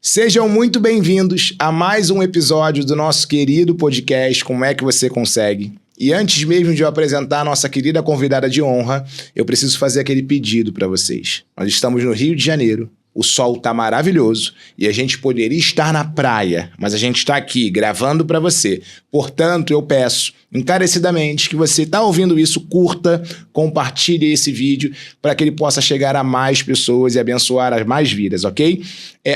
Sejam muito bem-vindos a mais um episódio do nosso querido podcast Como é que você consegue? E antes mesmo de eu apresentar a nossa querida convidada de honra, eu preciso fazer aquele pedido para vocês. Nós estamos no Rio de Janeiro, o sol tá maravilhoso e a gente poderia estar na praia, mas a gente está aqui gravando para você. Portanto, eu peço encarecidamente que você está ouvindo isso, curta, compartilhe esse vídeo para que ele possa chegar a mais pessoas e abençoar as mais vidas, ok?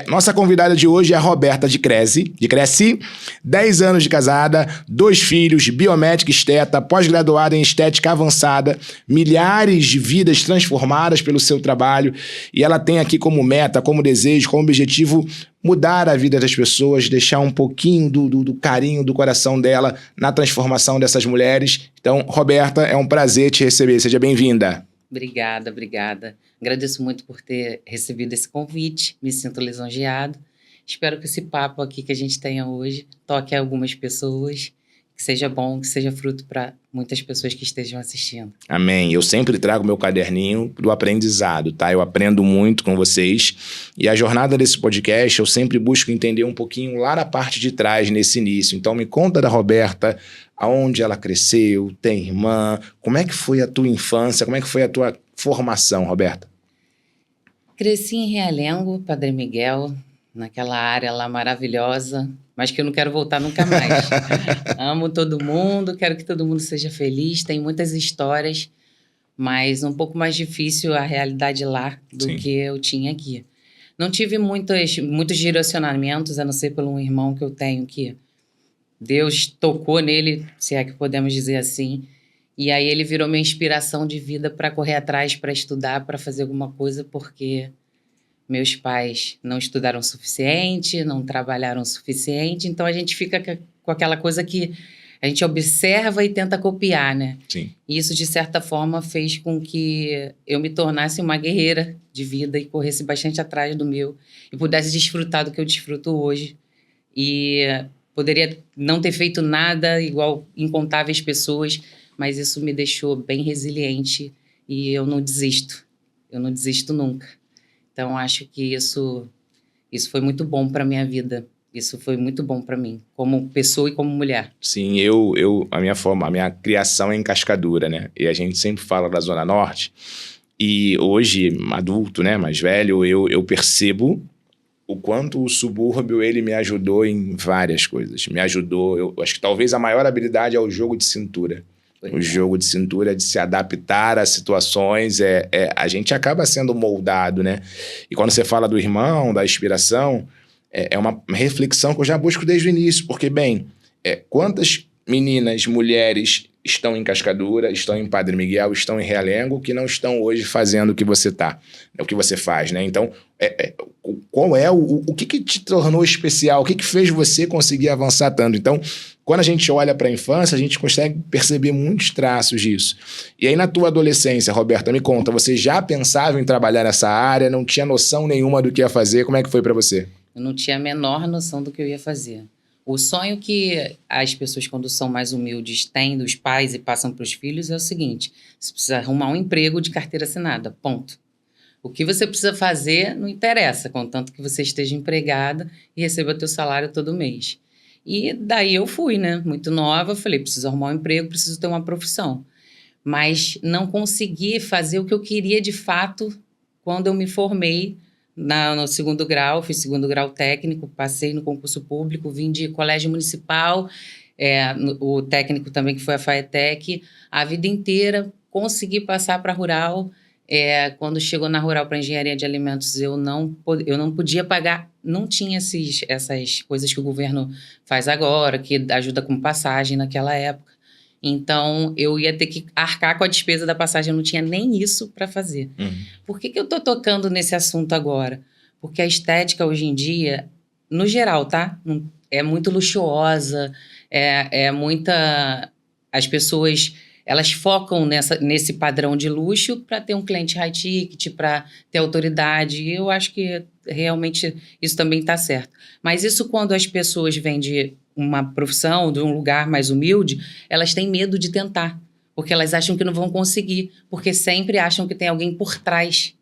Nossa convidada de hoje é a Roberta de Cresce, 10 anos de casada, 2 filhos, biomédica esteta, pós-graduada em estética avançada, milhares de vidas transformadas pelo seu trabalho, e ela tem aqui como meta, como desejo, como objetivo mudar a vida das pessoas, deixar um pouquinho do carinho do coração dela na transformação dessas mulheres. Então, Roberta, é um prazer te receber. Seja bem-vinda. Obrigada. Agradeço muito por ter recebido esse convite. Me sinto lisonjeado. Espero que esse papo aqui que a gente tenha hoje toque a algumas pessoas, que seja bom, que seja fruto para muitas pessoas que estejam assistindo. Amém. Eu sempre trago meu caderninho do aprendizado, tá? Eu aprendo muito com vocês. E a jornada desse podcast, eu sempre busco entender um pouquinho lá na parte de trás, nesse início. Então, me conta da Roberta, aonde ela cresceu, tem irmã, como é que foi a tua infância, como é que foi a tua formação, Roberta? Cresci em Realengo, Padre Miguel, naquela área lá maravilhosa, mas que eu não quero voltar nunca mais. Amo todo mundo, quero que todo mundo seja feliz, tem muitas histórias, mas um pouco mais difícil a realidade lá do Sim. que eu tinha aqui. Não tive muitos direcionamentos, a não ser pelo um irmão que eu tenho que Deus tocou nele, se é que podemos dizer assim, e aí ele virou minha inspiração de vida para correr atrás, para estudar, para fazer alguma coisa, porque meus pais não estudaram o suficiente, não trabalharam o suficiente, então a gente fica com aquela coisa que a gente observa e tenta copiar, né? Sim. E isso, de certa forma, fez com que eu me tornasse uma guerreira de vida e corresse bastante atrás do meu e pudesse desfrutar do que eu desfruto hoje. E poderia não ter feito nada igual incontáveis pessoas, mas isso me deixou bem resiliente e eu não desisto. Eu não desisto nunca. Então, acho que isso foi muito bom para a minha vida. Isso foi muito bom para mim, como pessoa e como mulher. Sim, a minha criação é em Cascadura, né? E a gente sempre fala da Zona Norte. E hoje, adulto, né, mais velho, eu percebo o quanto o subúrbio, ele me ajudou em várias coisas. Me ajudou, eu acho que talvez a maior habilidade é o jogo de cintura. O jogo de cintura, de se adaptar a situações, a gente acaba sendo moldado, né? E quando você fala do irmão, da inspiração, é uma reflexão que eu já busco desde o início, porque, quantas meninas, mulheres estão em Cascadura, estão em Padre Miguel, estão em Realengo, que não estão hoje fazendo o que você o que você faz, né? Então, qual é o que te tornou especial? O que fez você conseguir avançar tanto? Então, quando a gente olha para a infância, a gente consegue perceber muitos traços disso. E aí, na tua adolescência, Roberta, me conta, você já pensava em trabalhar nessa área, não tinha noção nenhuma do que ia fazer? Como é que foi para você? Eu não tinha a menor noção do que eu ia fazer. O sonho que as pessoas, quando são mais humildes, têm dos pais e passam para os filhos é o seguinte: você precisa arrumar um emprego de carteira assinada, ponto. O que você precisa fazer não interessa, contanto que você esteja empregada e receba teu salário todo mês. E daí eu fui, né? Muito nova, falei, preciso arrumar um emprego, preciso ter uma profissão. Mas não consegui fazer o que eu queria de fato quando eu me formei no segundo grau, fiz segundo grau técnico, passei no concurso público, vim de colégio municipal, o técnico também, que foi a FAETEC, a vida inteira, consegui passar para rural. Quando chegou na rural para engenharia de alimentos, eu não podia pagar, não tinha essas coisas que o governo faz agora, que ajuda com passagem naquela época. Então, eu ia ter que arcar com a despesa da passagem, eu não tinha nem isso para fazer. Por que eu estou tocando nesse assunto agora? Porque a estética hoje em dia, no geral, tá? É muito luxuosa, as pessoas, elas focam nesse padrão de luxo para ter um cliente high ticket, para ter autoridade, e eu acho que realmente isso também está certo. Mas isso, quando as pessoas vêm de uma profissão, de um lugar mais humilde, elas têm medo de tentar, porque elas acham que não vão conseguir, porque sempre acham que tem alguém por trás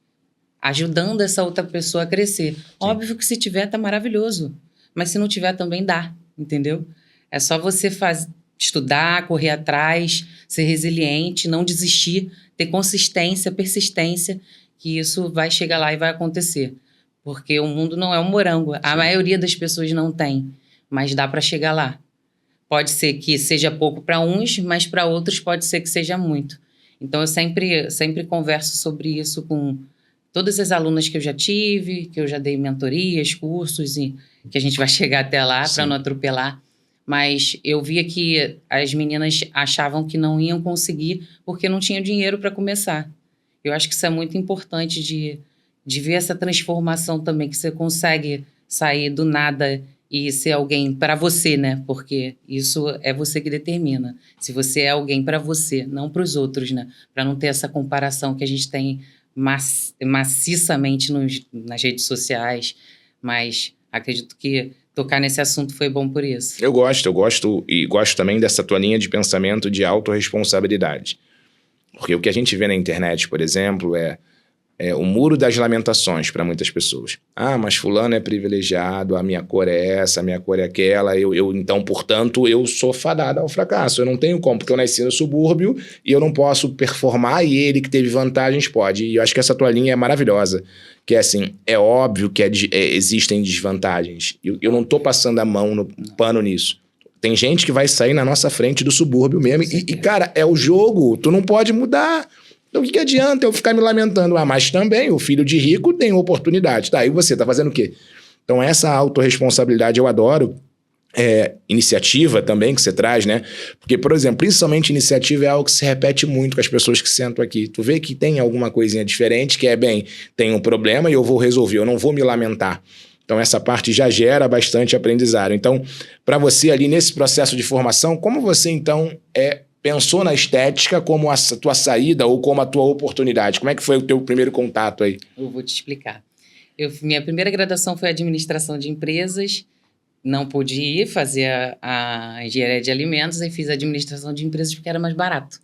ajudando essa outra pessoa a crescer. Óbvio que se tiver, tá maravilhoso. Mas se não tiver, também dá, entendeu? É só você estudar, correr atrás, ser resiliente, não desistir, ter consistência, persistência, que isso vai chegar lá e vai acontecer. Porque o mundo não é um morango. A maioria das pessoas não tem, mas dá para chegar lá. Pode ser que seja pouco para uns, mas para outros pode ser que seja muito. Então, eu sempre converso sobre isso com todas as alunas que eu já tive, que eu já dei mentorias, cursos, e que a gente vai chegar até lá para não atropelar. Mas eu via que as meninas achavam que não iam conseguir porque não tinham dinheiro para começar. Eu acho que isso é muito importante de ver essa transformação também, que você consegue sair do nada e ser alguém para você, né? Porque isso é você que determina. Se você é alguém para você, não para os outros, né? Para não ter essa comparação que a gente tem maciçamente nas redes sociais. Mas acredito que tocar nesse assunto foi bom por isso. Eu gosto e gosto também dessa tua linha de pensamento de autorresponsabilidade. Porque o que a gente vê na internet, por exemplo, é o muro das lamentações para muitas pessoas. Ah, mas fulano é privilegiado, a minha cor é essa, a minha cor é aquela, então, portanto, eu sou fadado ao fracasso. Eu não tenho como, porque eu nasci no subúrbio e eu não posso performar, e ele que teve vantagens pode. E eu acho que essa tua linha é maravilhosa, que é assim, é óbvio que existem desvantagens. Eu não tô passando a mão no pano nisso. Tem gente que vai sair na nossa frente do subúrbio mesmo, e cara, é o jogo, tu não pode mudar. Então, o que adianta eu ficar me lamentando? Ah, mas também o filho de rico tem oportunidade. Tá, e você tá fazendo o quê? Então, essa autorresponsabilidade eu adoro. Iniciativa também que você traz, né? Porque, por exemplo, principalmente iniciativa é algo que se repete muito com as pessoas que sentam aqui. Tu vê que tem alguma coisinha diferente, que tem um problema e eu vou resolver, eu não vou me lamentar. Então, essa parte já gera bastante aprendizado. Então, para você ali nesse processo de formação, como você, então, pensou na estética como a tua saída ou como a tua oportunidade? Como é que foi o teu primeiro contato aí? Eu vou te explicar. Minha primeira graduação foi administração de empresas. Não pude ir fazer a engenharia de alimentos e fiz administração de empresas porque era mais barato.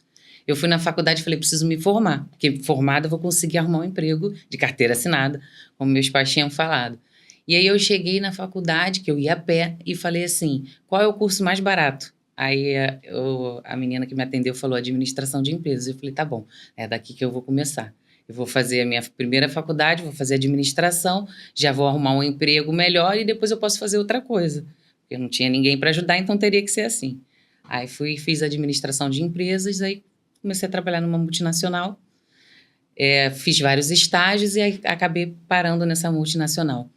Eu fui na faculdade e falei, preciso me formar, porque formada eu vou conseguir arrumar um emprego de carteira assinada, como meus pais tinham falado. E aí eu cheguei na faculdade, que eu ia a pé, e falei assim, qual é o curso mais barato? Aí a menina que me atendeu falou administração de empresas. Eu falei, tá bom, é daqui que eu vou começar. Eu vou fazer a minha primeira faculdade, vou fazer administração, já vou arrumar um emprego melhor e depois eu posso fazer outra coisa. Porque eu não tinha ninguém para ajudar, então teria que ser assim. Aí fiz administração de empresas, aí comecei a trabalhar numa multinacional, fiz vários estágios e aí acabei parando nessa multinacional.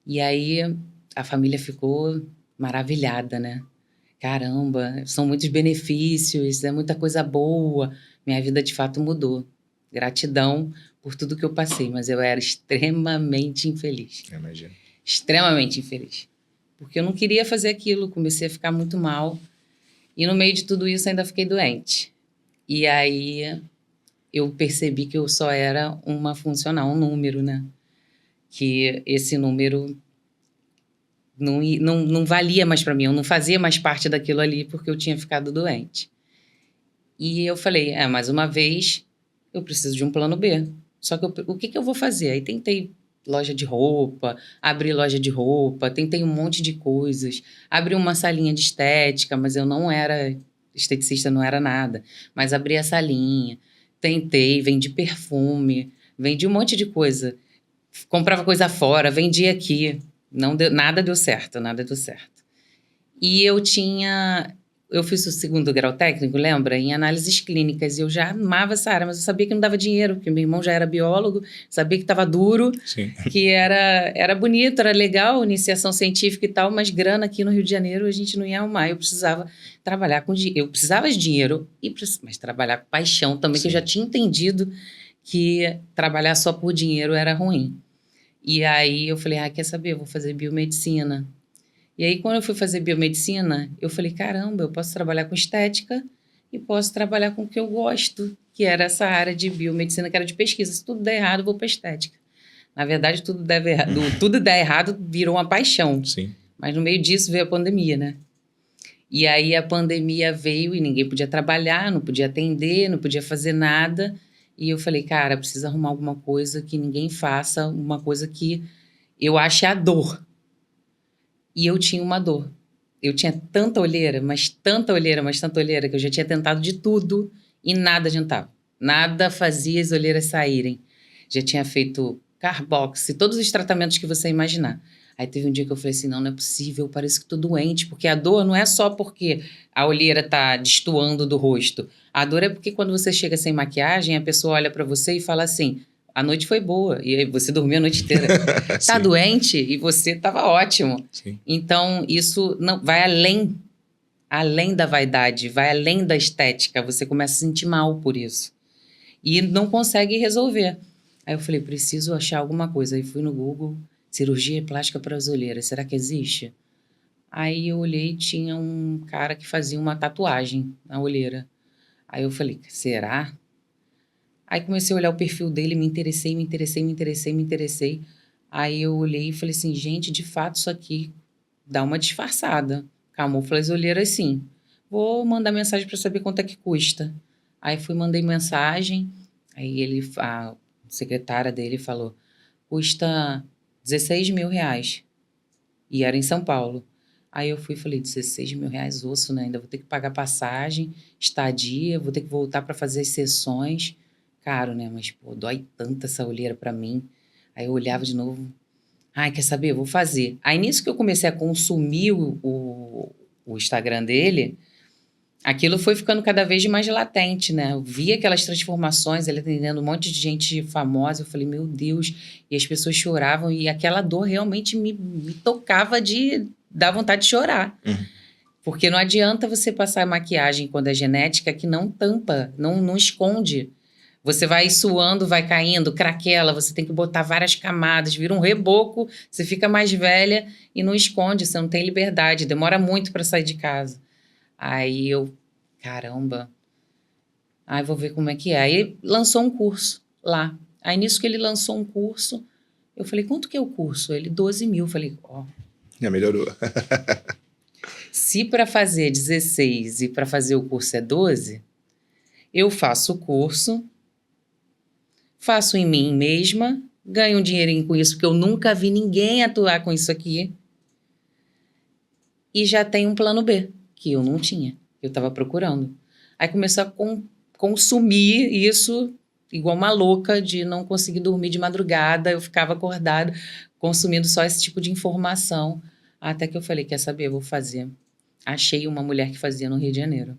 E aí a família ficou maravilhada, né? Caramba, são muitos benefícios, é muita coisa boa. Minha vida, de fato, mudou. Gratidão por tudo que eu passei, mas eu era extremamente infeliz. Imagino. Extremamente infeliz. Porque eu não queria fazer aquilo, comecei a ficar muito mal. E no meio de tudo isso, ainda fiquei doente. E aí eu percebi que eu só era uma funcional, um número, né? Que esse número não valia mais para mim, eu não fazia mais parte daquilo ali porque eu tinha ficado doente. E eu falei, mais uma vez, eu preciso de um plano B. Só que o que eu vou fazer? Aí tentei loja de roupa, abri loja de roupa, tentei um monte de coisas, abri uma salinha de estética, mas eu não era esteticista, não era nada, mas abri a salinha, tentei, vendi perfume, vendi um monte de coisa, comprava coisa fora, vendia aqui. Nada deu certo. E eu fiz o segundo grau técnico, lembra? Em análises clínicas, e eu já amava essa área, mas eu sabia que não dava dinheiro, porque meu irmão já era biólogo, sabia que estava duro, Sim. Que era bonito, era legal, iniciação científica e tal, mas grana aqui no Rio de Janeiro a gente não ia arrumar. Eu precisava trabalhar com dinheiro, eu precisava de dinheiro, mas trabalhar com paixão também, Sim. Que eu já tinha entendido que trabalhar só por dinheiro era ruim. E aí eu falei, quer saber, eu vou fazer biomedicina. E aí quando eu fui fazer biomedicina, eu falei, caramba, eu posso trabalhar com estética e posso trabalhar com o que eu gosto, que era essa área de biomedicina, que era de pesquisa. Se tudo der errado, eu vou para estética. Na verdade, tudo der errado virou uma paixão. Sim. Mas no meio disso veio a pandemia, né? E aí a pandemia veio e ninguém podia trabalhar, não podia atender, não podia fazer nada. E eu falei, cara, precisa arrumar alguma coisa que ninguém faça, uma coisa que eu ache a dor. E eu tinha uma dor. Eu tinha tanta olheira, mas tanta olheira, mas tanta olheira, que eu já tinha tentado de tudo e nada adiantava. Nada fazia as olheiras saírem. Já tinha feito Carbox, todos os tratamentos que você imaginar. Aí teve um dia que eu falei assim, não é possível, parece que estou doente, porque a dor não é só porque a olheira está destoando do rosto. A dor é porque quando você chega sem maquiagem, a pessoa olha para você e fala assim, a noite foi boa, e aí você dormiu a noite inteira. Tá doente e você estava ótimo. Sim. Então, isso não vai além da vaidade, vai além da estética. Você começa a se sentir mal por isso. E não consegue resolver. Aí eu falei, preciso achar alguma coisa. Aí fui no Google, cirurgia plástica para as olheiras, será que existe? Aí eu olhei e tinha um cara que fazia uma tatuagem na olheira. Aí eu falei, será? Aí comecei a olhar o perfil dele, me interessei. Aí eu olhei e falei assim, gente, de fato isso aqui dá uma disfarçada. Camufla as olheiras sim. Vou mandar mensagem para saber quanto é que custa. Aí mandei mensagem, aí a secretária dele falou, custa 16 mil reais. E era em São Paulo. Aí eu fui e falei, 16 mil reais osso, né? Ainda vou ter que pagar passagem, estadia, vou ter que voltar para fazer as sessões. Caro, né? Mas, pô, dói tanto essa olheira para mim. Aí eu olhava de novo. Ai, quer saber? Eu vou fazer. Aí nisso que eu comecei a consumir o Instagram dele, aquilo foi ficando cada vez mais latente, né? Eu via aquelas transformações, ele atendendo um monte de gente famosa. Eu falei, meu Deus. E as pessoas choravam e aquela dor realmente me tocava de dar vontade de chorar. Porque não adianta você passar maquiagem quando é genética que não tampa, não esconde. Você vai suando, vai caindo, craquela, você tem que botar várias camadas, vira um reboco, você fica mais velha e não esconde, você não tem liberdade, demora muito para sair de casa. Aí eu, caramba, vou ver como é que é. Aí lançou um curso lá. Aí nisso que ele lançou um curso, eu falei, quanto que é o curso? Ele, 12 mil. Eu falei, ó. Já melhorou. Se para fazer 16 e para fazer o curso é 12, eu faço o curso, faço em mim mesma, ganho um dinheirinho com isso, porque eu nunca vi ninguém atuar com isso aqui. E já tem um plano B, que eu não tinha. Eu estava procurando. Aí começou a consumir isso igual uma louca, de não conseguir dormir de madrugada. Eu ficava acordada, consumindo só esse tipo de informação. Até que eu falei, quer saber, eu vou fazer. Achei uma mulher que fazia no Rio de Janeiro.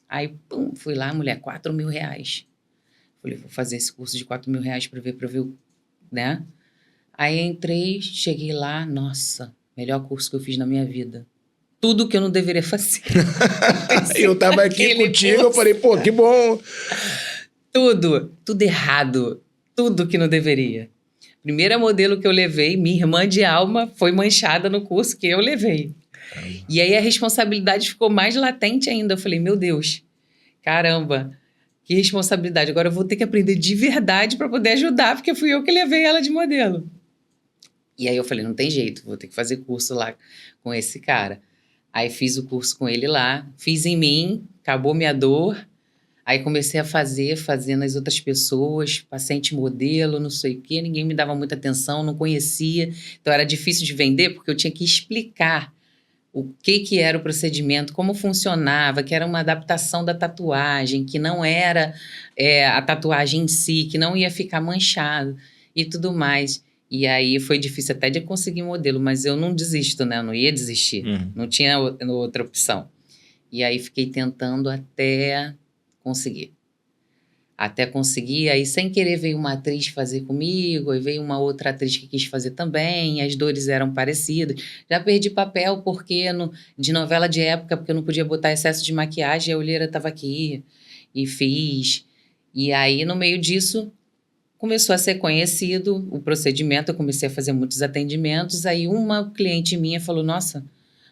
Aí, pum, fui lá, mulher, 4 mil reais. Falei, vou fazer esse curso de 4 mil reais para ver, né? Aí entrei, cheguei lá, nossa, melhor curso que eu fiz na minha vida. Tudo que eu não deveria fazer. Eu tava aqui contigo, eu falei, pô, que bom. Tudo errado. Tudo que não deveria. Primeira modelo que eu levei, minha irmã de alma, foi manchada no curso que eu levei. Caramba. E aí a responsabilidade ficou mais latente ainda. Eu falei, meu Deus, caramba, que responsabilidade. Agora eu vou ter que aprender de verdade para poder ajudar, porque fui eu que levei ela de modelo. E aí eu falei, não tem jeito, vou ter que fazer curso lá com esse cara. Aí fiz o curso com ele lá, fiz em mim, acabou minha dor. Aí comecei a fazer nas outras pessoas, paciente modelo, não sei o quê. Ninguém me dava muita atenção, não conhecia. Então era difícil de vender, porque eu tinha que explicar o que era o procedimento, como funcionava, que era uma adaptação da tatuagem, que não era a tatuagem em si, que não ia ficar manchado e tudo mais. E aí foi difícil até de conseguir modelo, mas eu não desisto, né? Eu não ia desistir, não tinha outra opção. E aí fiquei tentando até conseguir. Aí sem querer veio uma atriz fazer comigo, aí veio uma outra atriz que quis fazer também, as dores eram parecidas. Já perdi papel de novela de época, porque eu não podia botar excesso de maquiagem, a olheira estava aqui, e fiz. E aí, no meio disso, começou a ser conhecido o procedimento, eu comecei a fazer muitos atendimentos, aí uma cliente minha falou, nossa,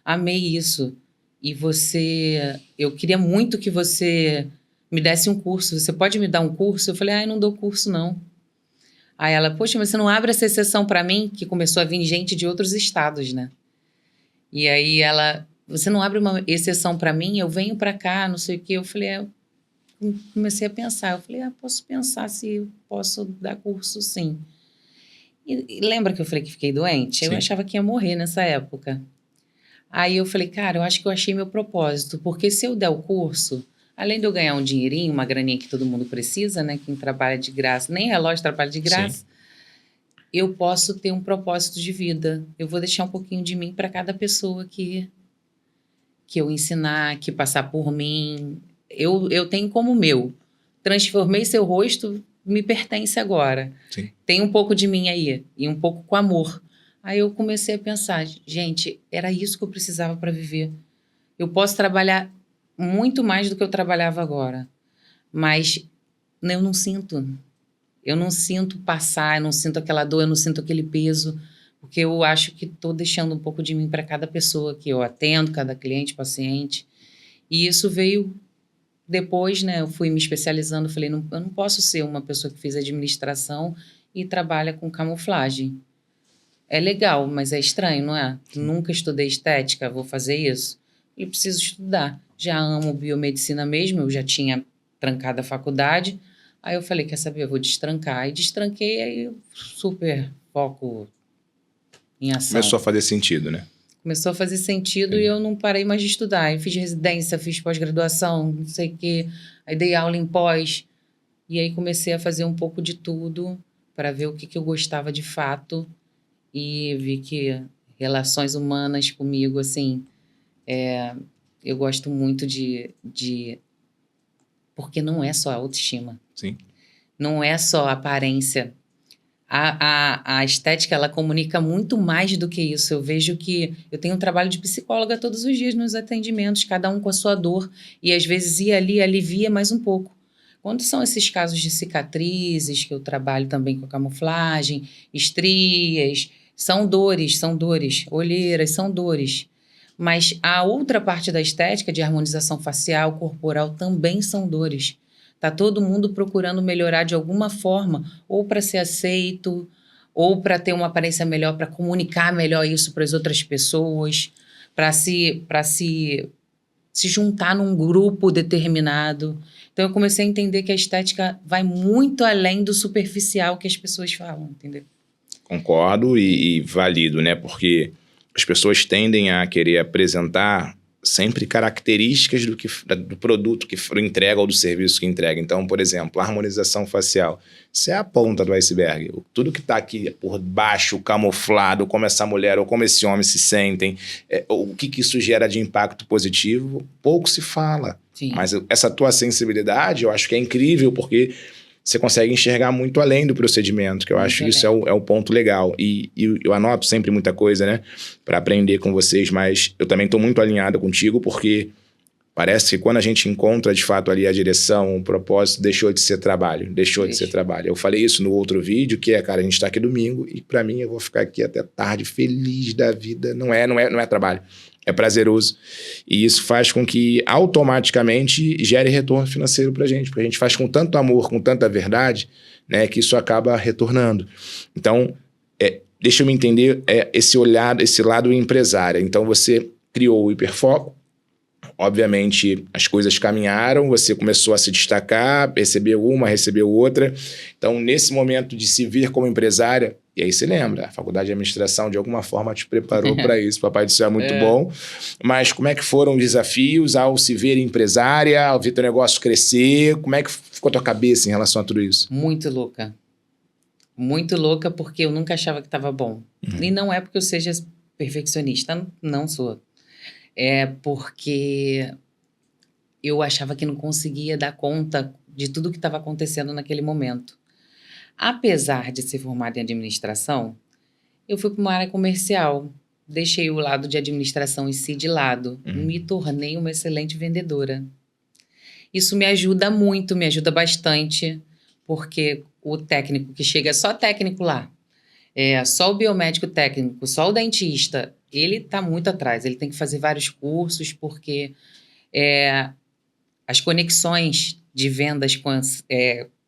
amei isso, e eu queria muito que você me desse um curso, você pode me dar um curso? Eu falei, não dou curso não. Aí ela, poxa, mas você não abre essa exceção para mim? Que começou a vir gente de outros estados, né? E aí ela, você não abre uma exceção para mim? Eu venho para cá, não sei o quê. Eu falei, comecei a pensar. Eu falei, posso pensar se posso dar curso, sim. E lembra que eu falei que fiquei doente? Sim. Eu achava que ia morrer nessa época. Aí eu falei, cara, eu acho que eu achei meu propósito, porque se eu der o curso, além de eu ganhar um dinheirinho, uma graninha que todo mundo precisa, né? Quem trabalha de graça, nem relógio trabalha de graça, eu posso ter um propósito de vida. Eu vou deixar um pouquinho de mim para cada pessoa que eu ensinar, que passar por mim. Eu tenho como meu. Transformei seu rosto, me pertence agora. Sim. Tem um pouco de mim aí, e um pouco com amor. Aí eu comecei a pensar, gente, era isso que eu precisava para viver. Eu posso trabalhar muito mais do que eu trabalhava agora, mas eu não sinto. Eu não sinto passar, eu não sinto aquela dor, eu não sinto aquele peso, porque eu acho que estou deixando um pouco de mim para cada pessoa que eu atendo, cada cliente, paciente. E isso veio depois, né? Eu fui me especializando, falei, não, eu não posso ser uma pessoa que fez administração e trabalha com camuflagem. É legal, mas é estranho, não é? Nunca estudei estética, vou fazer isso? Eu preciso estudar. Já amo biomedicina mesmo, eu já tinha trancado a faculdade. Aí eu falei, quer saber, eu vou destrancar. E destranquei, aí super foco em ação. Começou a fazer sentido, né? Começou a fazer sentido e eu não parei mais de estudar. Eu fiz residência, fiz pós-graduação, não sei o quê. Aí dei aula em pós. E aí comecei a fazer um pouco de tudo para ver o que eu gostava de fato. E vi que relações humanas comigo, assim, eu gosto muito de... Porque não é só autoestima. Sim. Não é só aparência. A estética, ela comunica muito mais do que isso. Eu vejo que eu tenho um trabalho de psicóloga todos os dias nos atendimentos, cada um com a sua dor, e às vezes ir ali alivia mais um pouco. Quando são esses casos de cicatrizes, que eu trabalho também com camuflagem, estrias, são dores, olheiras, são dores. Mas a outra parte da estética, de harmonização facial, corporal, também são dores. Tá todo mundo procurando melhorar de alguma forma, ou para ser aceito, ou para ter uma aparência melhor, para comunicar melhor isso para as outras pessoas, para se juntar num grupo determinado. Então eu comecei a entender que a estética vai muito além do superficial que as pessoas falam, entendeu? Concordo e valido, né? Porque as pessoas tendem a querer apresentar sempre características do produto que entrega ou do serviço que entrega. Então, por exemplo, a harmonização facial. Isso é a ponta do iceberg. Tudo que está aqui por baixo, camuflado, como essa mulher ou como esse homem se sentem, o que isso gera de impacto positivo, pouco se fala. Sim. Mas essa tua sensibilidade, eu acho que é incrível, porque você consegue enxergar muito além do procedimento, que eu acho que isso é o ponto legal. E eu anoto sempre muita coisa, né, para aprender com vocês, mas eu também estou muito alinhado contigo, porque parece que quando a gente encontra, de fato, ali a direção, o propósito, deixou de ser trabalho, de ser trabalho. Eu falei isso no outro vídeo, que cara, a gente está aqui domingo, e para mim eu vou ficar aqui até tarde, feliz da vida. Não é trabalho. É prazeroso. E isso faz com que automaticamente gere retorno financeiro pra gente, porque a gente faz com tanto amor, com tanta verdade, né, que isso acaba retornando. Então, deixa eu me entender esse lado empresário. Então, você criou o Hiperfoco, obviamente as coisas caminharam, você começou a se destacar, recebeu outra. Então, nesse momento de se ver como empresária, e aí você lembra, a faculdade de administração de alguma forma te preparou para isso, Papai do Céu é muito bom. Mas como é que foram os desafios ao se ver empresária, ao ver teu negócio crescer? Como é que ficou a tua cabeça em relação a tudo isso? Muito louca. Muito louca, porque eu nunca achava que estava bom. E não é porque eu seja perfeccionista, não sou. É porque eu achava que não conseguia dar conta de tudo que estava acontecendo naquele momento. Apesar de ser formada em administração, eu fui para uma área comercial. Deixei o lado de administração em si de lado. Me tornei uma excelente vendedora. Isso me ajuda muito, me ajuda bastante, porque o técnico que chega, só técnico lá, só o biomédico técnico, só o dentista, ele está muito atrás. Ele tem que fazer vários cursos, porque as conexões de vendas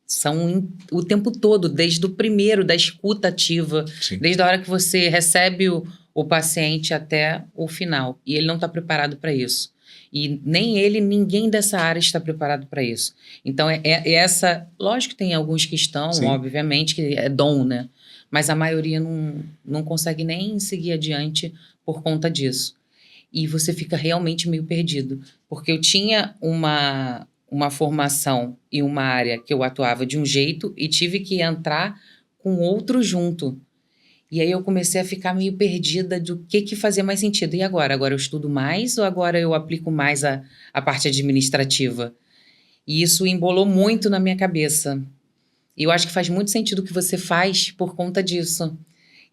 são o tempo todo, desde o primeiro, da escuta ativa, Sim. desde a hora que você recebe o paciente até o final. E ele não está preparado para isso. E nem ele, ninguém dessa área está preparado para isso. Então, essa... Lógico que tem alguns que estão, Sim. obviamente, que é dom, né? Mas a maioria não consegue nem seguir adiante por conta disso. E você fica realmente meio perdido. Porque eu tinha uma formação e uma área que eu atuava de um jeito e tive que entrar com outro junto. E aí eu comecei a ficar meio perdida do que fazia mais sentido. E agora? Agora eu estudo mais ou agora eu aplico mais a parte administrativa? E isso embolou muito na minha cabeça. E eu acho que faz muito sentido o que você faz por conta disso.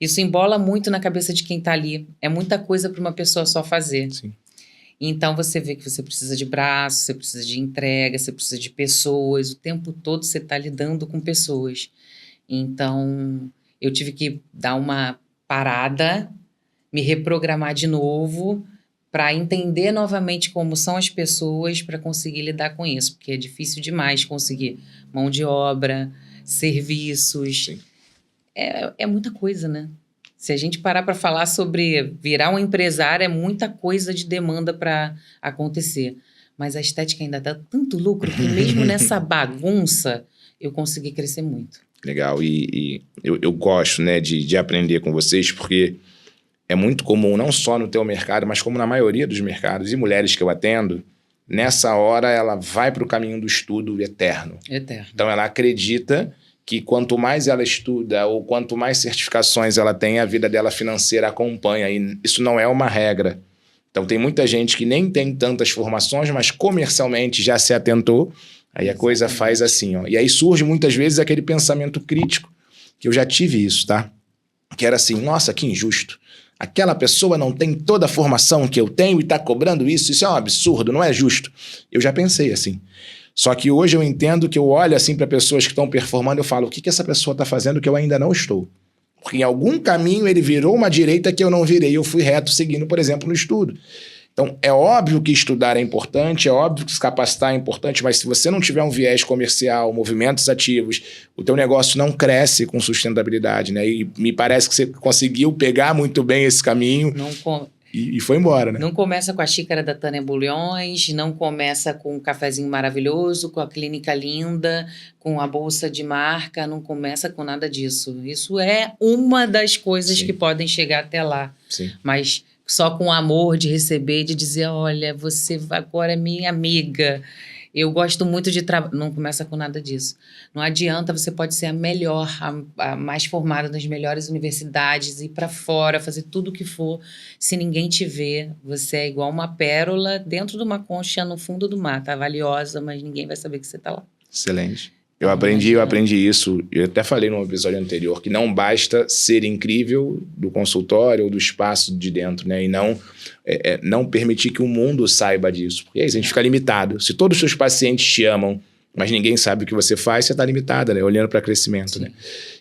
Isso embola muito na cabeça de quem está ali. É muita coisa para uma pessoa só fazer. Sim. Então você vê que você precisa de braço, você precisa de entrega, você precisa de pessoas. O tempo todo você está lidando com pessoas. Então eu tive que dar uma parada, me reprogramar de novo para entender novamente como são as pessoas para conseguir lidar com isso, porque é difícil demais conseguir mão de obra, serviços. Sim. É muita coisa, né? Se a gente parar para falar sobre virar um empresário, é muita coisa de demanda para acontecer. Mas a estética ainda dá tanto lucro que mesmo nessa bagunça eu consegui crescer muito. Legal. E eu gosto, né, de aprender com vocês, porque é muito comum, não só no teu mercado, mas como na maioria dos mercados e mulheres que eu atendo, nessa hora ela vai para o caminho do estudo eterno. Eterno. Então ela acredita que quanto mais ela estuda ou quanto mais certificações ela tem, a vida dela financeira acompanha. E isso não é uma regra. Então tem muita gente que nem tem tantas formações, mas comercialmente já se atentou. Aí a coisa faz assim, ó. E aí surge muitas vezes aquele pensamento crítico, que eu já tive isso, tá? Que era assim, nossa, que injusto. Aquela pessoa não tem toda a formação que eu tenho e está cobrando isso. Isso é um absurdo, não é justo. Eu já pensei assim. Só que hoje eu entendo que eu olho assim para pessoas que estão performando e eu falo, o que essa pessoa está fazendo que eu ainda não estou? Porque em algum caminho ele virou uma direita que eu não virei. Eu fui reto seguindo, por exemplo, no estudo. Então, é óbvio que estudar é importante, é óbvio que se capacitar é importante, mas se você não tiver um viés comercial, movimentos ativos, o teu negócio não cresce com sustentabilidade, né? E me parece que você conseguiu pegar muito bem esse caminho e foi embora, né? Não começa com a xícara da Tânia Bulhões, não começa com um cafezinho maravilhoso, com a clínica linda, com a bolsa de marca, não começa com nada disso. Isso é uma das coisas que podem chegar até lá. Sim. Mas só com o amor de receber, de dizer, olha, você agora é minha amiga. Eu gosto muito de trabalhar. Não começa com nada disso. Não adianta, você pode ser a melhor, a mais formada nas melhores universidades, ir para fora, fazer tudo o que for. Se ninguém te vê, você é igual uma pérola dentro de uma concha no fundo do mar. Tá valiosa, mas ninguém vai saber que você tá lá. Excelente. Eu aprendi isso, eu até falei no episódio anterior, que não basta ser incrível do consultório ou do espaço de dentro, né? E não permitir que o mundo saiba disso. Porque aí a gente fica limitado. Se todos os seus pacientes te amam, mas ninguém sabe o que você faz, você está limitada, né? Olhando para crescimento, né?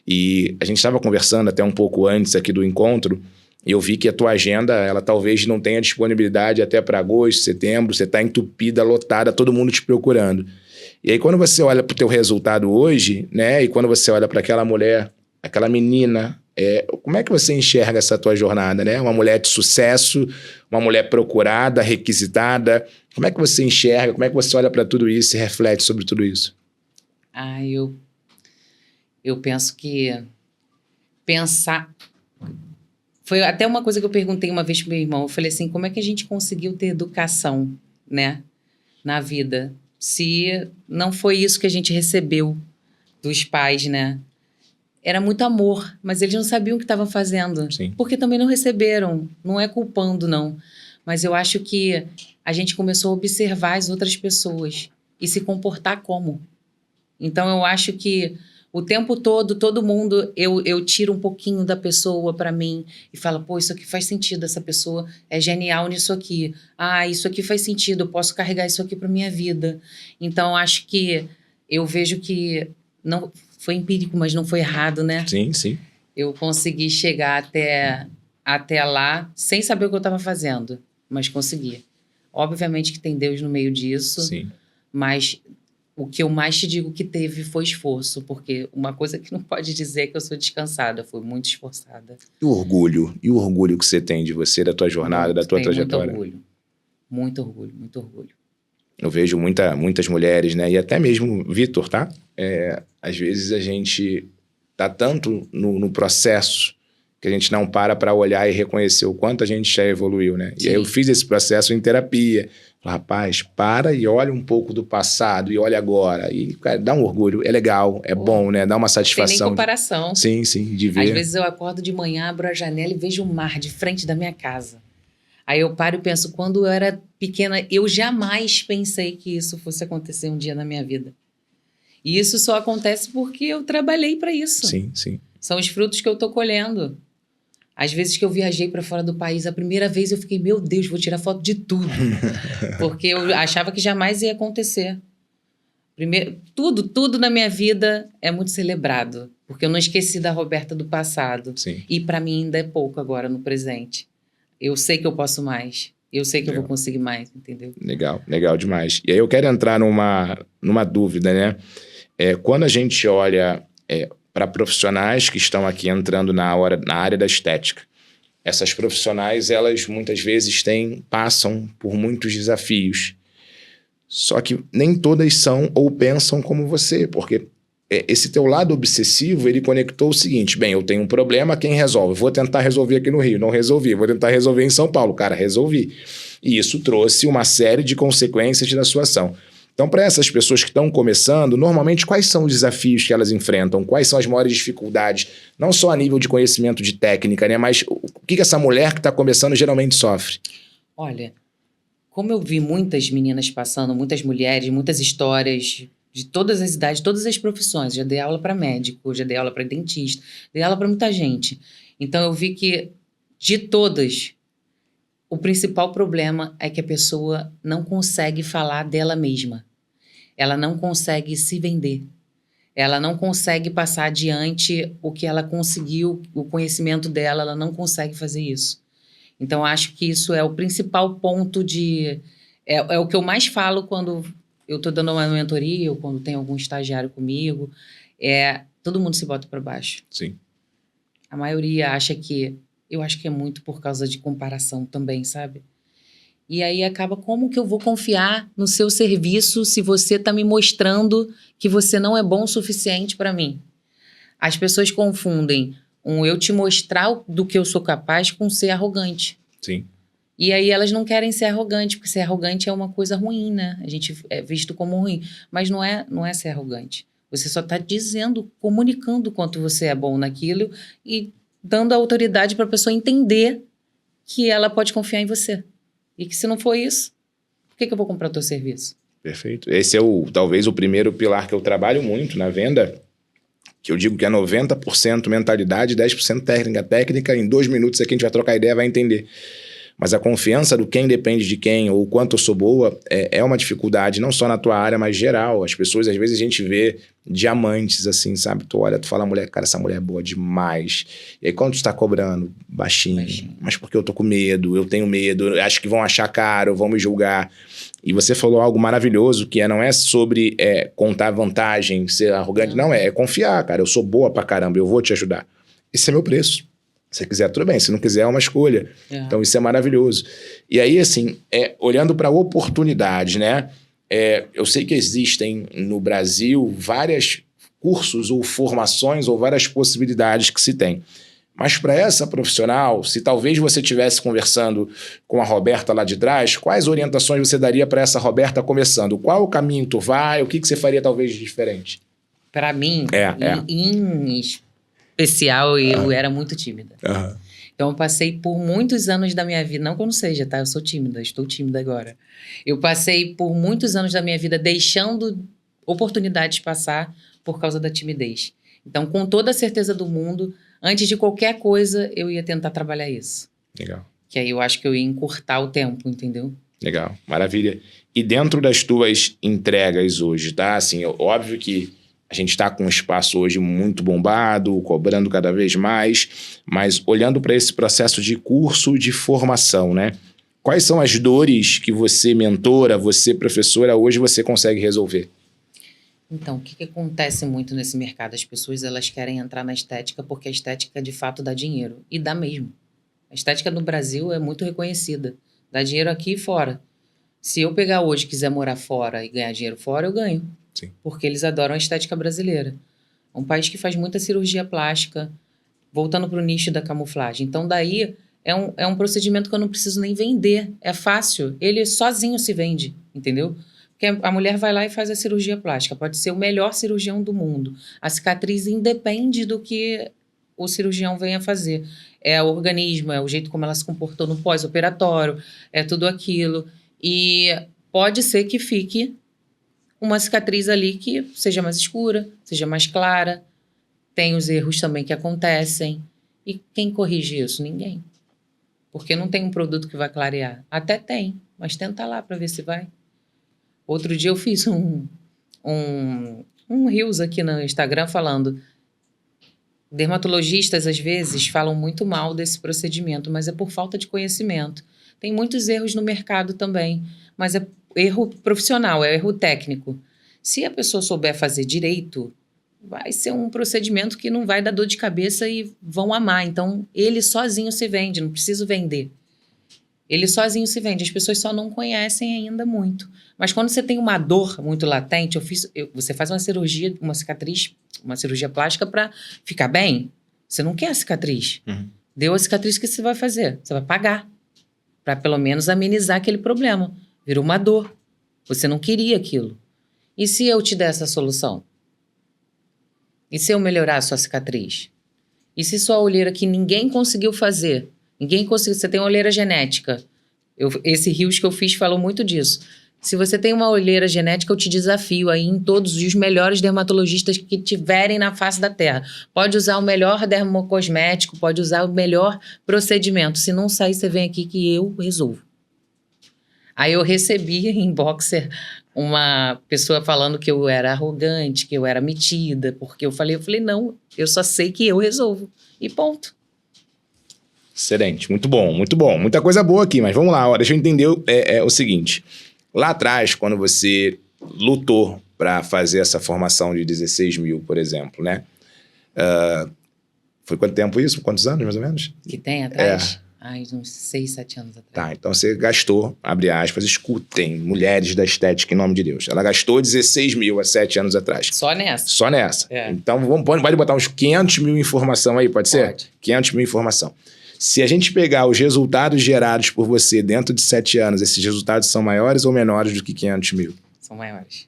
E a gente estava conversando até um pouco antes aqui do encontro, e eu vi que a tua agenda, ela talvez não tenha disponibilidade até para agosto, setembro, você está entupida, lotada, todo mundo te procurando. E aí, quando você olha para o teu resultado hoje, né? E quando você olha para aquela mulher, aquela menina, como é que você enxerga essa tua jornada, né? Uma mulher de sucesso, uma mulher procurada, requisitada. Como é que você enxerga? Como é que você olha para tudo isso e reflete sobre tudo isso? Eu penso que pensar... Foi até uma coisa que eu perguntei uma vez para meu irmão. Eu falei assim, como é que a gente conseguiu ter educação, né? Na vida? Se não foi isso que a gente recebeu dos pais, né? Era muito amor, mas eles não sabiam o que estavam fazendo. Sim. Porque também não receberam. Não é culpando, não. Mas eu acho que a gente começou a observar as outras pessoas e se comportar como. Então, eu acho que o tempo todo, todo mundo, eu tiro um pouquinho da pessoa para mim e falo, pô, isso aqui faz sentido, essa pessoa é genial nisso aqui. Ah, isso aqui faz sentido, eu posso carregar isso aqui para minha vida. Então, acho que eu vejo que não foi empírico, mas não foi errado, né? Sim, sim. Eu consegui chegar até lá sem saber o que eu estava fazendo, mas consegui. Obviamente que tem Deus no meio disso, Sim. mas... O que eu mais te digo que teve foi esforço, porque uma coisa que não pode dizer é que eu sou descansada, fui muito esforçada. E o orgulho? E o orgulho que você tem de você, da tua jornada, da tua trajetória? Muito orgulho. Muito orgulho, muito orgulho. Eu vejo muitas mulheres, né? E até mesmo Vitor, tá? Às vezes a gente tá tanto no processo que a gente não para olhar e reconhecer o quanto a gente já evoluiu, né? Sim. E aí eu fiz esse processo em terapia. Rapaz, para e olha um pouco do passado e olha agora. E, cara, dá um orgulho, é legal, é bom, né? Dá uma satisfação. Tem nem comparação. Sim, de ver. Às vezes eu acordo de manhã, abro a janela e vejo o mar de frente da minha casa. Aí eu paro e penso, quando eu era pequena, eu jamais pensei que isso fosse acontecer um dia na minha vida. E isso só acontece porque eu trabalhei para isso. Sim. São os frutos que eu tô colhendo. Às vezes que eu viajei para fora do país, a primeira vez eu fiquei, meu Deus, vou tirar foto de tudo. Porque eu achava que jamais ia acontecer. Tudo na minha vida é muito celebrado. Porque eu não esqueci da Roberta do passado. Sim. E para mim ainda é pouco agora no presente. Eu sei que eu posso mais. Eu sei que eu vou conseguir mais, entendeu? Legal demais. E aí eu quero entrar numa dúvida, né? Quando a gente olha para profissionais que estão aqui entrando na área da estética, essas profissionais, elas muitas vezes passam por muitos desafios. Só que nem todas são ou pensam como você, porque esse teu lado obsessivo, ele conectou o seguinte, bem, eu tenho um problema, quem resolve? Vou tentar resolver aqui no Rio, não resolvi. Vou tentar resolver em São Paulo, cara, resolvi. E isso trouxe uma série de consequências da sua ação. Então, para essas pessoas que estão começando, normalmente quais são os desafios que elas enfrentam? Quais são as maiores dificuldades? Não só a nível de conhecimento de técnica, né? Mas o que essa mulher que está começando geralmente sofre? Olha, como eu vi muitas meninas passando, muitas mulheres, muitas histórias de todas as idades, todas as profissões. Já dei aula para médico, já dei aula para dentista, dei aula para muita gente. Então eu vi que de todas, o principal problema é que a pessoa não consegue falar dela mesma. Ela não consegue se vender. Ela não consegue passar adiante o que ela conseguiu, o conhecimento dela, ela não consegue fazer isso. Então, acho que isso é o principal ponto de... É o que eu mais falo quando eu estou dando uma mentoria ou quando tem algum estagiário comigo. Todo mundo se bota para baixo. Sim. A maioria acha que... Eu acho que é muito por causa de comparação também, sabe? E aí acaba, como que eu vou confiar no seu serviço se você está me mostrando que você não é bom o suficiente para mim? As pessoas confundem eu te mostrar do que eu sou capaz com ser arrogante. Sim. E aí elas não querem ser arrogante, porque ser arrogante é uma coisa ruim, né? A gente é visto como ruim. Mas não é ser arrogante. Você só está dizendo, comunicando o quanto você é bom naquilo e dando a autoridade para a pessoa entender que ela pode confiar em você. E que se não for isso, por que eu vou comprar o teu serviço? Perfeito. Esse é talvez o primeiro pilar que eu trabalho muito na venda, que eu digo que é 90% mentalidade, 10% técnica. Técnica, em 2 minutos aqui a gente vai trocar ideia, vai entender. Mas a confiança do quem depende de quem, ou o quanto eu sou boa, é uma dificuldade, não só na tua área, mas geral. As pessoas, às vezes, a gente vê diamantes, assim, sabe? Tu olha, tu fala, mulher, cara, essa mulher é boa demais. E aí, quando tu tá cobrando? Baixinho. Mas porque eu tô com medo, eu tenho medo, eu acho que vão achar caro, vão me julgar. E você falou algo maravilhoso, que não é sobre contar vantagem, ser arrogante, não, é confiar, cara, eu sou boa pra caramba, eu vou te ajudar. Esse é meu preço. Se você quiser, tudo bem. Se não quiser, é uma escolha. Então, isso é maravilhoso. E aí, assim, olhando para oportunidades, né? Eu sei que existem no Brasil vários cursos ou formações ou várias possibilidades que se tem. Mas para essa profissional, se talvez você estivesse conversando com a Roberta lá de trás, quais orientações você daria para essa Roberta começando? Qual o caminho tu vai? O que você faria talvez de diferente? Para mim, em especial, eu era muito tímida. Então, eu passei por muitos anos da minha vida, não que eu não seja, tá? Eu sou tímida, estou tímida agora. Eu passei por muitos anos da minha vida deixando oportunidades passar por causa da timidez. Então, com toda a certeza do mundo, antes de qualquer coisa, eu ia tentar trabalhar isso. Legal. Que aí eu acho que eu ia encurtar o tempo, entendeu? Legal, maravilha. E dentro das tuas entregas hoje, tá? Assim, óbvio que a gente está com um espaço hoje muito bombado, cobrando cada vez mais, mas olhando para esse processo de curso de formação, né? Quais são as dores que você, mentora, você, professora, hoje você consegue resolver? Então, o que acontece muito nesse mercado? As pessoas, elas querem entrar na estética porque a estética, de fato, dá dinheiro. E dá mesmo. A estética no Brasil é muito reconhecida. Dá dinheiro aqui e fora. Se eu pegar hoje e quiser morar fora e ganhar dinheiro fora, eu ganho. Sim. Porque eles adoram a estética brasileira. É um país que faz muita cirurgia plástica, voltando para o nicho da camuflagem. Então, daí, é um procedimento que eu não preciso nem vender. É fácil. Ele sozinho se vende, entendeu? Porque a mulher vai lá e faz a cirurgia plástica. Pode ser o melhor cirurgião do mundo. A cicatriz independe do que o cirurgião venha fazer. É o organismo, é o jeito como ela se comportou no pós-operatório, é tudo aquilo. E pode ser que fique uma cicatriz ali que seja mais escura, seja mais clara. Tem os erros também que acontecem. E quem corrige isso? Ninguém. Porque não tem um produto que vai clarear. Até tem, mas tenta lá para ver se vai. Outro dia eu fiz um Reels aqui no Instagram falando: dermatologistas às vezes falam muito mal desse procedimento, mas é por falta de conhecimento. Tem muitos erros no mercado também, mas é erro profissional, é erro técnico. Se a pessoa souber fazer direito, vai ser um procedimento que não vai dar dor de cabeça e vão amar. Então, ele sozinho se vende, não preciso vender. Ele sozinho se vende, as pessoas só não conhecem ainda muito. Mas quando você tem uma dor muito latente, você faz uma cirurgia, uma cicatriz, uma cirurgia plástica para ficar bem. Você não quer a cicatriz. Uhum. Deu a cicatriz, o que você vai fazer? Você vai pagar, para pelo menos amenizar aquele problema. Virou uma dor. Você não queria aquilo. E se eu te der essa solução? E se eu melhorar a sua cicatriz? E se sua olheira que ninguém conseguiu fazer? Você tem uma olheira genética. Esse Reels que eu fiz falou muito disso. Se você tem uma olheira genética, eu te desafio aí em todos os melhores dermatologistas que tiverem na face da Terra. Pode usar o melhor dermocosmético, pode usar o melhor procedimento. Se não sair, você vem aqui que eu resolvo. Aí eu recebi em Boxer uma pessoa falando que eu era arrogante, que eu era metida, porque eu falei, não, eu só sei que eu resolvo. E ponto. Excelente, muito bom, muito bom. Muita coisa boa aqui, mas vamos lá, ó, deixa eu entender o seguinte. Lá atrás, quando você lutou para fazer essa formação de 16 mil, por exemplo, né? Foi quanto tempo isso? Quantos anos, mais ou menos? Que tem atrás? Ai, uns 6, 7 anos atrás. Tá, então você gastou, abre aspas, escutem, mulheres da estética, em nome de Deus. Ela gastou 16 mil há 7 anos atrás. Só nessa? Só nessa. É. Então, pode botar uns 500 mil em informação aí, pode ser? Pode. 500 mil em informação. Se a gente pegar os resultados gerados por você dentro de 7 anos, esses resultados são maiores ou menores do que 500 mil? São maiores.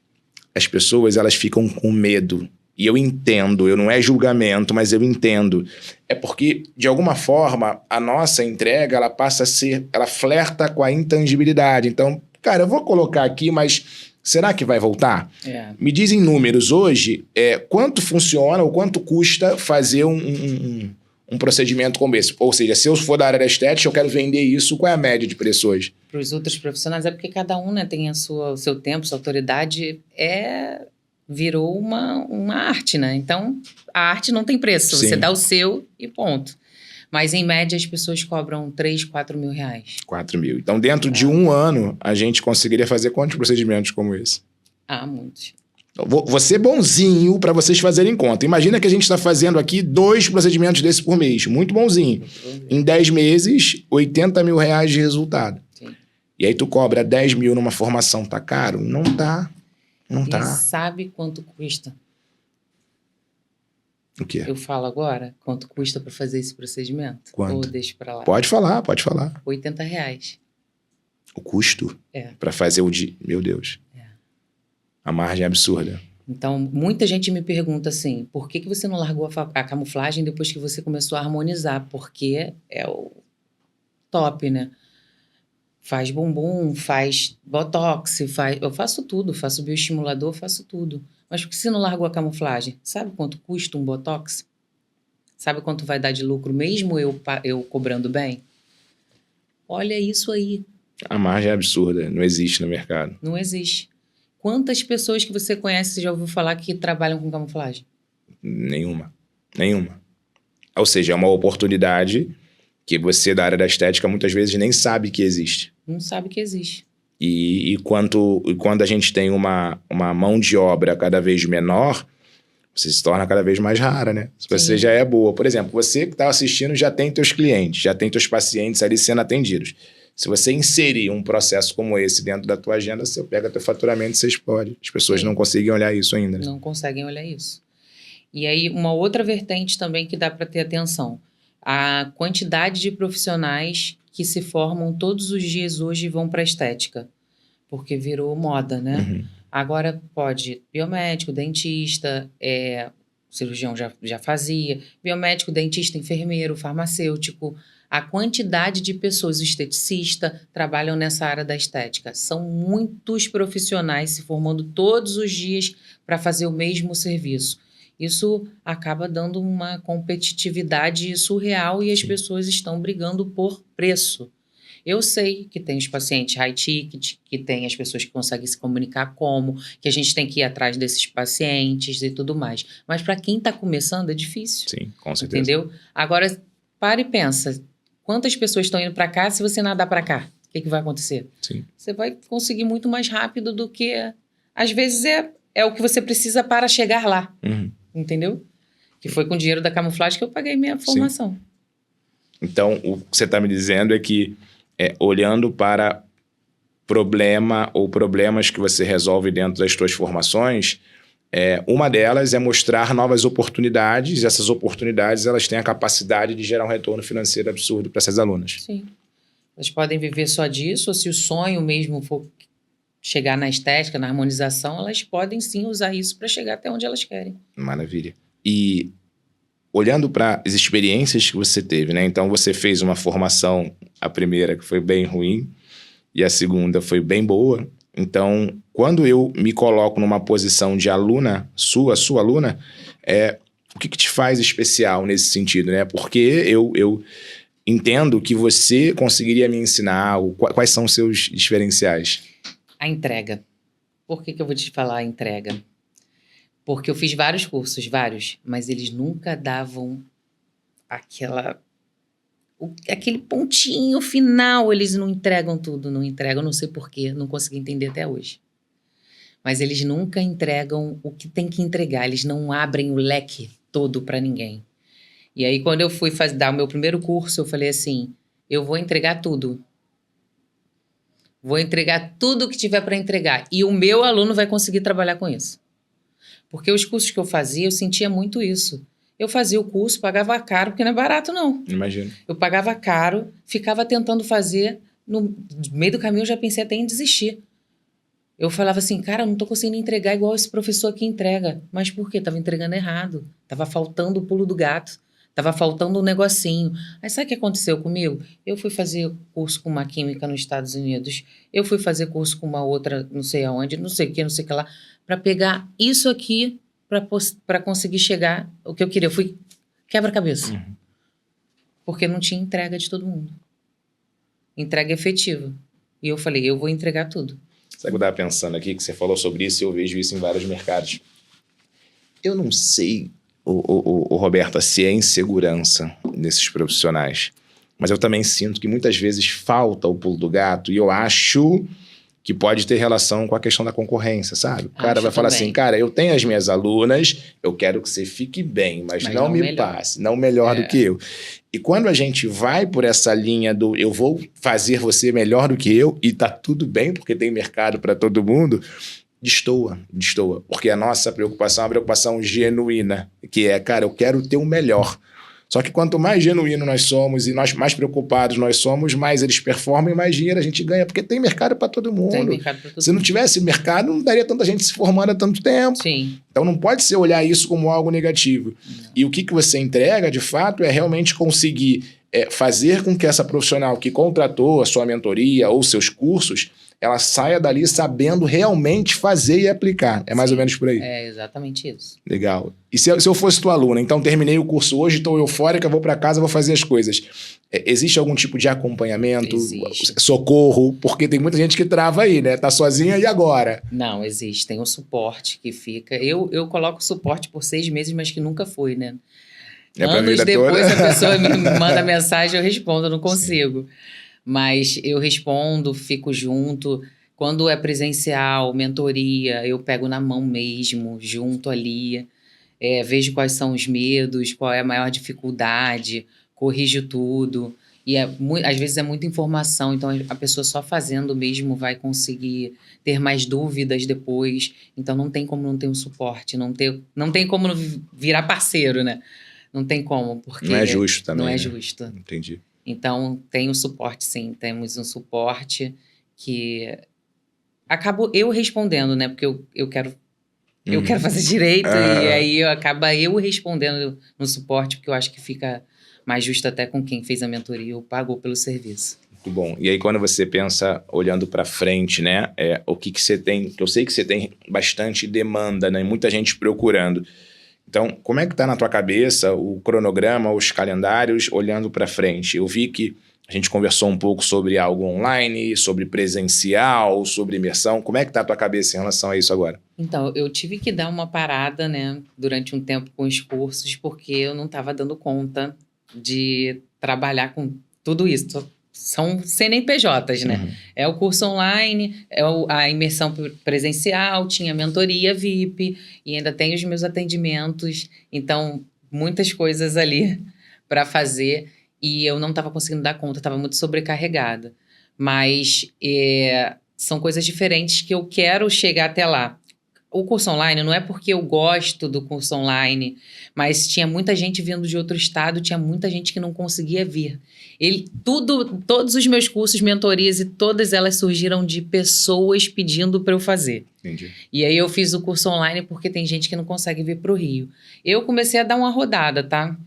As pessoas, elas ficam com medo. E eu entendo, não é julgamento, mas eu entendo. É porque, de alguma forma, a nossa entrega, ela passa a ser... Ela flerta com a intangibilidade. Então, cara, eu vou colocar aqui, mas será que vai voltar? É. Me dizem números hoje, quanto funciona ou quanto custa fazer um procedimento como esse? Ou seja, se eu for da área da estética, eu quero vender isso, qual é a média de preço hoje? Para os outros profissionais, é porque cada um, né, tem o seu tempo, sua autoridade, virou uma arte, né? Então, a arte não tem preço. Sim. Você dá o seu e ponto. Mas, em média, as pessoas cobram 3, 4 mil reais. 4 mil. Então, dentro de um ano, a gente conseguiria fazer quantos procedimentos como esse? Muitos. Vou ser bonzinho para vocês fazerem conta. Imagina que a gente está fazendo aqui 2 procedimentos desses por mês. Muito bonzinho. Em 10 meses, 80 mil reais de resultado. Sim. E aí tu cobra 10 mil numa formação. Tá caro? Não tá. Não tá. E sabe quanto custa? O quê? Eu falo agora quanto custa para fazer esse procedimento? Quanto? Ou deixo para lá? Pode falar, pode falar. 80 reais. O custo? É. Para fazer o de... Meu Deus. A margem é absurda. Então, muita gente me pergunta assim, por que você não largou a camuflagem depois que você começou a harmonizar? Porque é o top, né? Faz bumbum, faz botox, eu faço tudo, faço bioestimulador, faço tudo. Mas por que você não largou a camuflagem? Sabe quanto custa um botox? Sabe quanto vai dar de lucro mesmo eu cobrando bem? Olha isso aí. A margem é absurda, não existe no mercado. Não existe. Quantas pessoas que você conhece, você já ouviu falar que trabalham com camuflagem? Nenhuma. Ou seja, é uma oportunidade que você da área da estética muitas vezes nem sabe que existe. Não sabe que existe. E quando a gente tem uma mão de obra cada vez menor, você se torna cada vez mais rara, né? Se você já é boa. Por exemplo, você que está assistindo já tem teus clientes, já tem teus pacientes ali sendo atendidos. Se você inserir um processo como esse dentro da tua agenda, você pega teu faturamento e você explode. As pessoas não conseguem olhar isso ainda. Né? Não conseguem olhar isso. E aí, uma outra vertente também que dá para ter atenção. A quantidade de profissionais que se formam todos os dias hoje e vão para a estética. Porque virou moda, né? Uhum. Agora pode biomédico, dentista, cirurgião já fazia, biomédico, dentista, enfermeiro, farmacêutico. A quantidade de pessoas, esteticista, trabalham nessa área da estética. São muitos profissionais se formando todos os dias para fazer o mesmo serviço. Isso acaba dando uma competitividade surreal e as pessoas estão brigando por preço. Eu sei que tem os pacientes high ticket, que tem as pessoas que conseguem se comunicar que a gente tem que ir atrás desses pacientes e tudo mais. Mas para quem está começando é difícil. Sim, com certeza. Entendeu? Agora, para e pensa. Quantas pessoas estão indo para cá se você nadar para cá? O que vai acontecer? Sim. Você vai conseguir muito mais rápido do que... Às vezes é o que você precisa para chegar lá. Uhum. Entendeu? Que foi com o dinheiro da camuflagem que eu paguei minha formação. Sim. Então, o que você está me dizendo é que olhando para problema ou problemas que você resolve dentro das suas formações, uma delas é mostrar novas oportunidades, e essas oportunidades elas têm a capacidade de gerar um retorno financeiro absurdo para essas alunas. Sim. Elas podem viver só disso, ou se o sonho mesmo for chegar na estética, na harmonização, elas podem sim usar isso para chegar até onde elas querem. Maravilha. E olhando para as experiências que você teve, né? Então você fez uma formação, a primeira que foi bem ruim e a segunda foi bem boa. Então, quando eu me coloco numa posição de aluna, sua aluna, o que te faz especial nesse sentido, né? Porque eu entendo que você conseguiria me ensinar quais são os seus diferenciais. A entrega. Por que eu vou te falar a entrega? Porque eu fiz vários cursos, mas eles nunca davam aquele pontinho final. Eles não entregam tudo, não sei porquê, não consegui entender até hoje. Mas eles nunca entregam o que tem que entregar, eles não abrem o leque todo para ninguém. E aí, quando eu fui dar o meu primeiro curso, eu falei assim, eu vou entregar tudo. Vou entregar tudo o que tiver para entregar. E o meu aluno vai conseguir trabalhar com isso. Porque os cursos que eu fazia, eu sentia muito isso. Eu fazia o curso, pagava caro, porque não é barato, não. Imagino. Eu pagava caro, ficava tentando fazer. No meio do caminho, eu já pensei até em desistir. Eu falava assim, cara, eu não estou conseguindo entregar igual esse professor aqui entrega. Mas por quê? Estava entregando errado. Estava faltando o pulo do gato. Estava faltando um negocinho. Aí sabe o que aconteceu comigo? Eu fui fazer curso com uma química nos Estados Unidos. Eu fui fazer curso com uma outra, não sei aonde, não sei o que lá, para pegar isso aqui para conseguir chegar o que eu queria. Eu fui quebra-cabeça. Uhum. Porque não tinha entrega de todo mundo. Entrega efetiva. E eu falei, eu vou entregar tudo. Sabe o que eu estava pensando aqui, que você falou sobre isso, e eu vejo isso em vários mercados. Eu não sei, Roberta, se é insegurança desses profissionais, mas eu também sinto que muitas vezes falta o pulo do gato, e eu acho que pode ter relação com a questão da concorrência, sabe? O cara vai falar assim, cara, eu tenho as minhas alunas, eu quero que você fique bem, mas não me passe, não melhor do que eu. E quando a gente vai por essa linha do eu vou fazer você melhor do que eu, e tá tudo bem, porque tem mercado para todo mundo, destoa. Porque a nossa preocupação é uma preocupação genuína, que é, cara, eu quero ter o melhor. Só que quanto mais genuíno nós somos e nós mais preocupados nós somos, mais eles performam e mais dinheiro a gente ganha, porque tem mercado para todo mundo. Tem mercado pra todo Se não tivesse mercado, não daria tanta gente se formando há tanto tempo. Sim. Então não pode ser olhar isso como algo negativo. Não. E o que você entrega, de fato, é realmente conseguir fazer com que essa profissional que contratou a sua mentoria ou seus cursos, ela saia dali sabendo realmente fazer e aplicar. É mais ou menos por aí. É exatamente isso. Legal. E se eu fosse tua aluna, então terminei o curso hoje, estou eufórica, vou para casa, vou fazer as coisas. Existe algum tipo de acompanhamento? Existe. Socorro? Porque tem muita gente que trava aí, né? Tá sozinha e agora? Não, existe. Tem um suporte que fica... Eu coloco suporte por 6 meses, mas que nunca foi, né? Anos depois toda. A pessoa me manda mensagem, eu respondo, eu não consigo. Sim. Mas eu respondo, fico junto. Quando é presencial, mentoria, eu pego na mão mesmo, junto ali. Vejo quais são os medos, qual é a maior dificuldade, corrijo tudo. E às vezes é muita informação, então a pessoa só fazendo mesmo vai conseguir ter mais dúvidas depois. Então não tem como não ter um suporte, não tem como não virar parceiro, né? Não tem como, porque Não é justo também, não é né? justo. Entendi. Então tem um suporte, sim, temos um suporte que acabo eu respondendo, né? Porque eu quero fazer direito e aí acaba eu respondendo no suporte, porque eu acho que fica mais justo até com quem fez a mentoria ou pagou pelo serviço. Muito bom. E aí, quando você pensa olhando para frente, né? O que você tem? Eu sei que você tem bastante demanda, né? Muita gente procurando. Então, como é que está na tua cabeça o cronograma, os calendários olhando para frente? Eu vi que a gente conversou um pouco sobre algo online, sobre presencial, sobre imersão. Como é que está a tua cabeça em relação a isso agora? Então, eu tive que dar uma parada, né, durante um tempo com os cursos, porque eu não estava dando conta de trabalhar com tudo isso. São CNPJs, né? Uhum. É o curso online, a imersão presencial, tinha mentoria VIP e ainda tem os meus atendimentos. Então, muitas coisas ali para fazer e eu não estava conseguindo dar conta, estava muito sobrecarregada. Mas são coisas diferentes que eu quero chegar até lá. O curso online não é porque eu gosto do curso online, mas tinha muita gente vindo de outro estado, tinha muita gente que não conseguia vir. Todos os meus cursos, mentorias e todas elas surgiram de pessoas pedindo para eu fazer. Entendi. E aí eu fiz o curso online porque tem gente que não consegue vir para o Rio. Eu comecei a dar uma rodada, tá?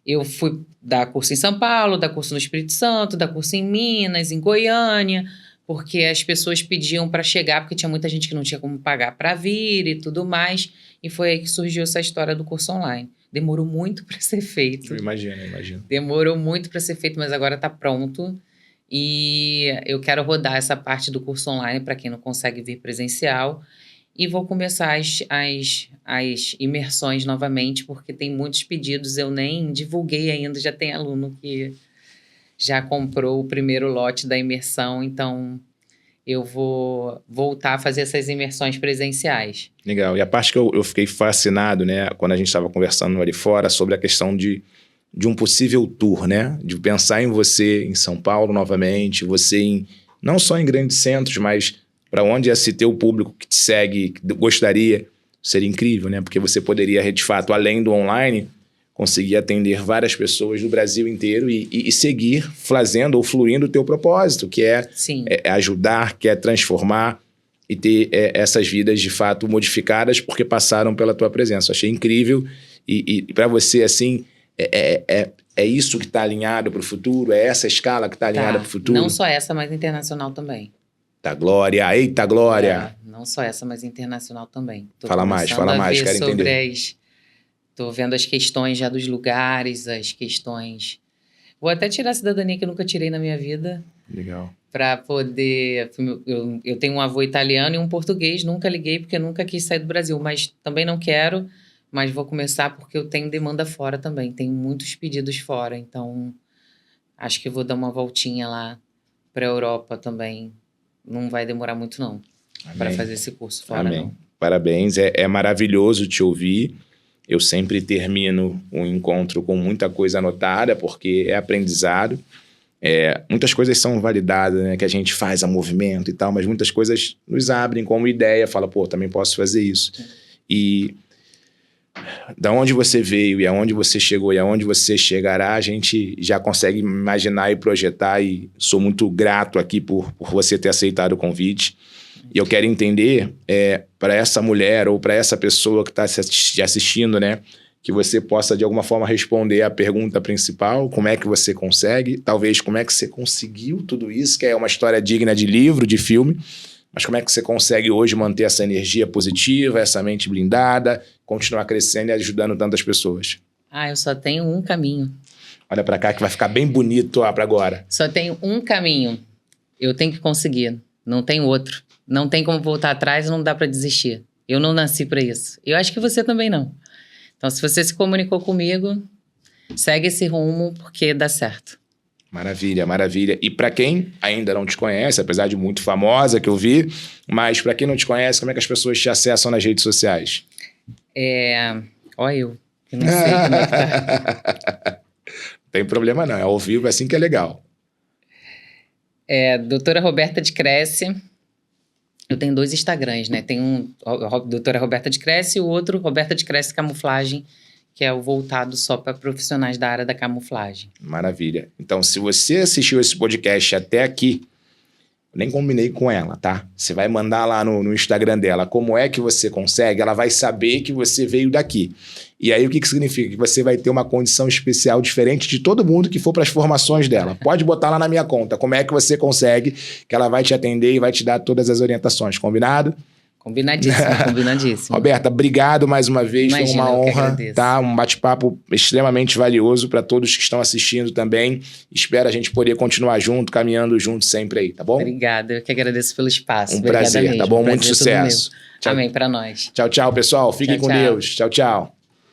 Eu fui dar curso em São Paulo, dar curso no Espírito Santo, dar curso em Minas, em Goiânia, porque as pessoas pediam para chegar, porque tinha muita gente que não tinha como pagar para vir e tudo mais. E foi aí que surgiu essa história do curso online. Demorou muito para ser feito. Eu imagino. Demorou muito para ser feito, mas agora está pronto. E eu quero rodar essa parte do curso online para quem não consegue vir presencial. E vou começar as imersões novamente, porque tem muitos pedidos. Eu nem divulguei ainda, já tem aluno que já comprou o primeiro lote da imersão, então eu vou voltar a fazer essas imersões presenciais. Legal. E a parte que eu fiquei fascinado, né, quando a gente estava conversando ali fora, sobre a questão de um possível tour, né? De pensar em você em São Paulo novamente, você não só em grandes centros, mas para onde esse teu público que te segue, que gostaria, seria incrível, né? Porque você poderia, de fato, além do online, conseguir atender várias pessoas do Brasil inteiro e seguir fazendo ou fluindo o teu propósito, que é ajudar, que é transformar e ter essas vidas, de fato, modificadas porque passaram pela tua presença. Achei incrível e para você, assim, é isso que está alinhado para o futuro? É essa escala que está alinhada para o futuro? Não só essa, mas internacional também. Tá, Glória! Eita, Glória! Não só essa, mas internacional também. Fala mais, quero entender. Tô vendo as questões já dos lugares, as questões... Vou até tirar a cidadania que eu nunca tirei na minha vida. Legal. Para poder... Eu tenho um avô italiano e um português, nunca liguei porque nunca quis sair do Brasil, mas também não quero, mas vou começar porque eu tenho demanda fora também, tenho muitos pedidos fora, então acho que vou dar uma voltinha lá para a Europa também. Não vai demorar muito não, para fazer esse curso fora. Amém. Não. Parabéns, é maravilhoso te ouvir. Eu sempre termino um encontro com muita coisa anotada, porque é aprendizado. Muitas coisas são validadas, né? Que a gente faz a movimento e tal, mas muitas coisas nos abrem como ideia, fala, pô, também posso fazer isso. E da onde você veio e aonde você chegou e aonde você chegará, a gente já consegue imaginar e projetar, e sou muito grato aqui por você ter aceitado o convite. E eu quero entender, para essa mulher ou para essa pessoa que está te assistindo, né, que você possa de alguma forma responder a pergunta principal, como é que você consegue, talvez como é que você conseguiu tudo isso, que é uma história digna de livro, de filme, mas como é que você consegue hoje manter essa energia positiva, essa mente blindada, continuar crescendo e ajudando tantas pessoas? Eu só tenho um caminho. Olha para cá que vai ficar bem bonito para agora. Só tenho um caminho. Eu tenho que conseguir, não tem outro. Não tem como voltar atrás, não dá para desistir. Eu não nasci para isso. Eu acho que você também não. Então, se você se comunicou comigo, segue esse rumo, porque dá certo. Maravilha, maravilha. E para quem ainda não te conhece, apesar de muito famosa que eu vi, mas para quem não te conhece, como é que as pessoas te acessam nas redes sociais? Olha eu não sei como é que tá. Não tem problema não, é ao vivo, é assim que é legal. Doutora Roberta de Cresce. Eu tenho 2 Instagrams, né? Tem um, doutora Roberta de Cresce, e o outro, Roberta de Cresce Camuflagem, que é o voltado só para profissionais da área da camuflagem. Maravilha. Então, se você assistiu esse podcast até aqui, eu nem combinei com ela, tá? Você vai mandar lá no Instagram dela como é que você consegue, ela vai saber que você veio daqui. E aí, o que significa? Que você vai ter uma condição especial diferente de todo mundo que for para as formações dela. Pode botar lá na minha conta como é que você consegue, que ela vai te atender e vai te dar todas as orientações. Combinado? Combinadíssimo, combinadíssimo. Roberta, obrigado mais uma vez. Imagina, foi uma honra, tá? Um bate-papo extremamente valioso para todos que estão assistindo também. Espero a gente poder continuar junto, caminhando junto sempre aí, tá bom? Obrigada, eu que agradeço pelo espaço. Um prazer, mesmo. Tá bom? Muito sucesso. Amém, para nós. Tchau, tchau, pessoal. Fiquem com Deus. Tchau, tchau.